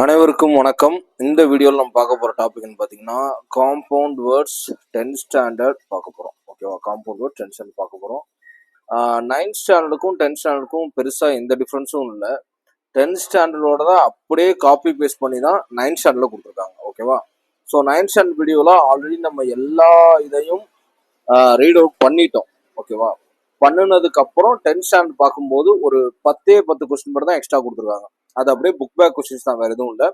அனைவருக்கும் வணக்கம். இந்த வீடியோவில் நம்ம பார்க்க போகிற டாபிக்னு பார்த்தீங்கன்னா காம்பவுண்ட் வேர்ட்ஸ் 10th ஸ்டாண்டர்ட் பார்க்க போகிறோம். ஓகேவா? காம்பவுண்ட் வேர்ட் 10th ஸ்டாண்டர்ட் பார்க்க போகிறோம். 9th ஸ்டாண்டர்டுக்கும் 10th ஸ்டாண்டர்டுக்கும் பெருசாக எந்த டிஃப்ரென்ஸும் இல்லை. 10th ஸ்டாண்டர்டோட தான் அப்படியே காப்பி பேஸ்ட் பண்ணி தான் 9th ஸ்டாண்டர்டில் கொடுத்துருக்காங்க. ஓகேவா? ஸோ 9th ஸ்டாண்டர்ட் வீடியோவில் ஆல்ரெடி நம்ம எல்லா இதையும் ரீட் அவுட் பண்ணிட்டோம். ஓகேவா? பண்ணினதுக்கு அப்புறம் 10th ஸ்டாண்டர்ட் பார்க்கும்போது ஒரு 10 கொஸ்டின் மட்டும் தான் எக்ஸ்ட்ரா கொடுத்துருக்காங்க. அது அப்படியே புக் பேக் கொஸ்டின்ஸ் தான், வேறு எதுவும் இல்லை.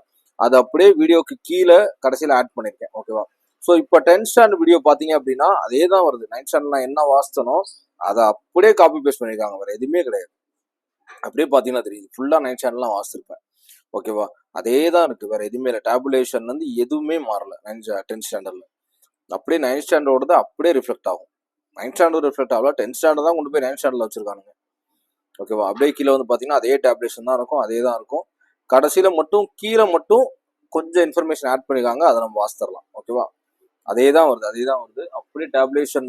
அது அப்படியே வீடியோக்கு கீழே கடைசியில் ஆட் பண்ணியிருக்கேன். ஓகேவா? ஸோ இப்போ 10th ஸ்டாண்டர்ட் வீடியோ பார்த்தீங்க அப்படின்னா அதே தான் வருது. 9th ஸ்டாண்டர்ட் நான் என்ன வாசித்தனோ அதை அப்படியே காப்பி பேஸ்ட் பண்ணியிருக்காங்க, வேறு எதுவுமே கிடையாது. அப்படியே பார்த்தீங்கன்னா தெரியுது, ஃபுல்லாக 9th ஸ்டாண்டர்ட்லாம் வாசிச்சிருப்பேன். ஓகேவா? அதே தான் இருக்குது, வேறு எதுவுமே இல்லை. டேபுலேஷன் வந்து எதுவுமே மாறல 10th ஸ்டாண்டர்டில். அப்படியே 9th ஸ்டாண்டர்டோட அப்படியே ரிஃப்ளெக்ட் ஆகும். 9th ஸ்டாண்டர்ட் ரிஃப்ளெக்ட் ஆகல, 10th ஸ்டாண்டர்ட் தான் கொண்டு போய் 9th ஸ்டாண்டர்டில் வச்சிருக்கானுங்க. ஓகேவா? அப்படியே கீழே வந்து பார்த்தீங்கன்னா அதே டேப்லேஷன் தான் இருக்கும், அதே தான் இருக்கும். கடைசியில் மட்டும் கீழே மட்டும் கொஞ்சம் இன்ஃபர்மேஷன் ஆட் பண்ணியிருக்காங்க, அதை நம்ம வாசித்தரலாம். ஓகேவா? அதே தான் வருது. அப்படியே டேப்லேஷன்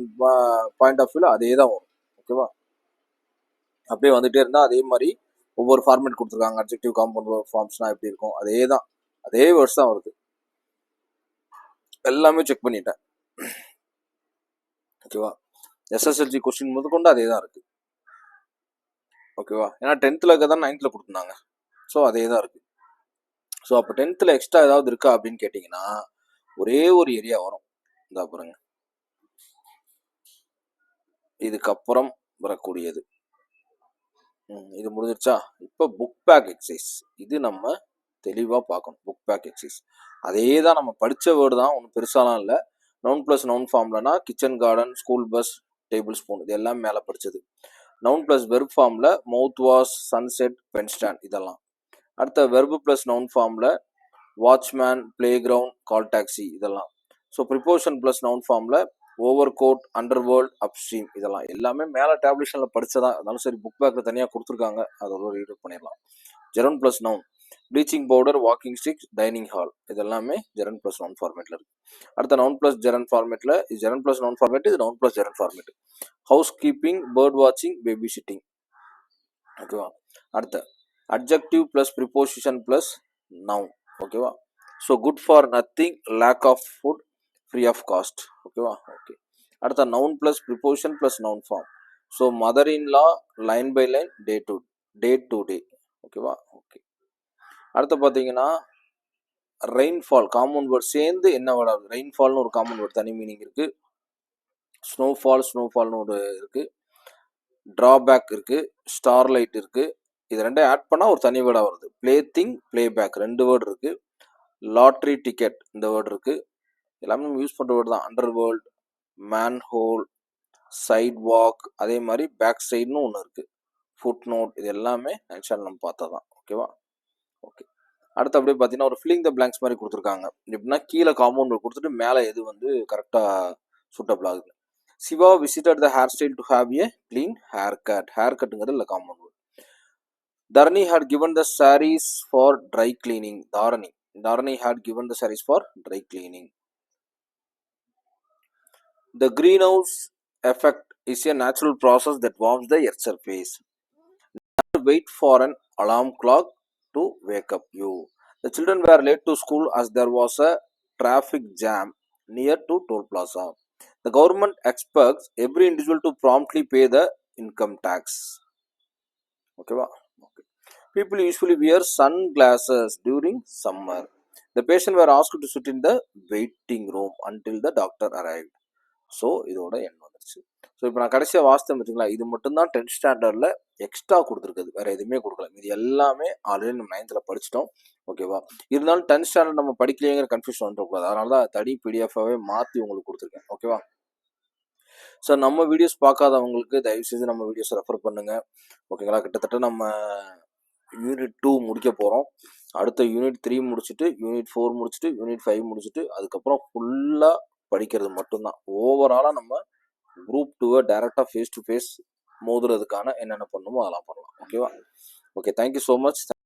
பாயிண்ட் ஆஃப் வியூவில் அதே தான் வரும். ஓகேவா? அப்படியே வந்துகிட்டே இருந்தால் அதே மாதிரி ஒவ்வொரு ஃபார்மேட் கொடுத்துருக்காங்க. அட்ஜெக்டிவ் காம்பவுண்ட் ஃபார்ம்ஸ்லாம் எப்படி இருக்கும், அதே வேர்ட்ஸ் தான் வருது. எல்லாமே செக் பண்ணிட்டேன். ஓகேவா? எஸ்எஸ்எல்சி கொஸ்டின் முதற்கொண்டு அதே தான் இருக்குது. ஓகேவா? ஏன்னா 10th இருக்க தான் 9th கொடுத்துருந்தாங்க. ஸோ அதே தான் இருக்குது. ஸோ அப்போ 10th எக்ஸ்ட்ரா ஏதாவது இருக்கா அப்படின்னு கேட்டிங்கன்னா ஒரே ஒரு ஏரியா வரும். இந்த பாருங்க, இதுக்கப்புறம் வரக்கூடியது. இது முடிஞ்சிருச்சா? இப்போ புக் பேக் எக்ஸசைஸ். இது நம்ம தெளிவாக பார்க்கணும். புக் பேக் எக்ஸசைஸ் அதே தான், நம்ம படித்த வேர்டு தான், ஒன்றும் பெருசாலாம் இல்லை. நவுன் ப்ளஸ் நவுன் ஃபார்ம்லனா kitchen garden, school bus, table spoon, இது எல்லாம் மேலே படித்தது. நவுன் ப்ளஸ் வெர்ப் ஃபார்மில் mouth wash, sunset, pen stand, இதெல்லாம். அடுத்த வெர்பு ப்ளஸ் நவுன் ஃபார்மில் watchman, play ground, call taxi, இதெல்லாம். ஸோ ப்ரிப்போஷன் ப்ளஸ் நவுன் ஃபார்மில் over coat, under world, upstream, இதெல்லாம் எல்லாமே மேலே டேப்லேஷனில் படித்ததா இருந்தாலும் சரி, புக் பேக்கில் தனியாக கொடுத்துருக்காங்க, அதை ஒரு ரீட் பண்ணிடலாம். Gerund plus noun, bleaching powder, walking sticks, dining hall, இதெல்லாமே ஜெரன் ப்ளஸ் நவுன் ஃபார்மேட்டில் இருக்குது. அடுத்த நவுன் ப்ளஸ் ஜெரன் ஃபார்மேட்டில் இது ஜெரன் ப்ளஸ் நவுன் ஃபார்மேட், இது noun plus gerund format. House keeping, bird வாட்சிங், பேபி சிட்டிங். ஓகேவா? அடுத்த adjective plus preposition plus noun. ஓகேவா? So good for nothing, lack of food, free of cost. ஓகேவா? Okay. அடுத்த noun plus preposition plus noun form. So mother in law, line by line, day to day. ஓகேவா? Okay. அடுத்து பார்த்தீங்கன்னா rainfall, common word சேர்ந்து என்ன word ஆகுது? ரெயின்ஃபால்னு ஒரு common word, தனி மீனிங் இருக்குது. ஸ்னோஃபால்னு ஒரு இருக்குது. ட்ராபேக் இருக்குது. ஸ்டார்லைட் இருக்குது. இது ரெண்டையும் ஆட் பண்ணால் ஒரு தனி வேர்டாக வருது. Play thing, play back, 2 word இருக்குது. லாட்ரி டிக்கெட், இந்த வேர்டு இருக்குது. எல்லாமே நம்ம யூஸ் பண்ணுற வேர்டு தான். Under world, man hole, side walk, அதே மாதிரி பேக் சைடுன்னு ஒன்று இருக்குது. ஃபுட் நோட், இது எல்லாமே ஆக்சுவலாக நம்ம பார்த்தா தான். ஓகேவா? ஓகே. அடுத்து அப்படியே பார்த்தீங்கன்னா ஒரு ஃபில்லிங் த பிளாங்க்ஸ் மாதிரி கொடுத்துருக்காங்க. எப்படின்னா கீழே காம்பவுண்ட் கொடுத்துட்டு மேலே எது வந்து கரெக்டாக சூட்டபிள் ஆகுது. Siva visited the hair style to have a clean hair cut. Hair கட்டுங்கிறது இல்லை, compound word. Dharani had given the sarees for dry cleaning. Dharani had given the sarees for dry cleaning. The greenhouse effect is a natural process that warms the earth's surface. Never wait for an alarm clock to wake up you. The children were late to school as there was a traffic jam near to toll plaza. The government expects every individual to promptly pay the income tax. Okay, people usually wear sunglasses during summer. The patient were asked to sit in the waiting room until the doctor arrived. So இதோட எண் வந்துருச்சு. So இப்போ நான் கடைசியாக வாசித்தேன் பார்த்தீங்களா, இது மட்டும்தான் 10th ஸ்டாண்டர்டில் எக்ஸ்ட்ரா கொடுத்துருக்குது, வேறு எதுவுமே கொடுக்கல. இது எல்லாமே ஆல்ரெடி நம்ம 9th படிச்சிட்டோம். ஓகேவா? இருந்தாலும் 10th ஸ்டாண்டர்ட் நம்ம படிக்கலையேங்கிற கன்ஃபியூஷன் வந்துடக்கூடாது. அதனால தான் தனி பிடிஎஃபாகவே மாற்றி உங்களுக்கு கொடுத்துருக்கேன். ஓகேவா? ஸோ நம்ம வீடியோஸ் பார்க்காதவங்களுக்கு தயவுசெய்து நம்ம வீடியோஸ் ரெஃபர் பண்ணுங்கள். ஓகேங்களா? கிட்டத்தட்ட நம்ம யூனிட் 2 முடிக்க போகிறோம். அடுத்த யூனிட் 3 முடிச்சுட்டு, யூனிட் 4 முடிச்சுட்டு, யூனிட் 5 முடிச்சுட்டு, அதுக்கப்புறம் ஃபுல்லாக படிக்கிறது மட்டும்தான். ஓவராலாக நம்ம குரூப் 2 டைரெக்டாக ஃபேஸ் டு ஃபேஸ் மோதுறதுக்கான என்னென்ன பண்ணணுமோ அதெல்லாம் பண்ணலாம். ஓகேவா? Okay, thank you so much.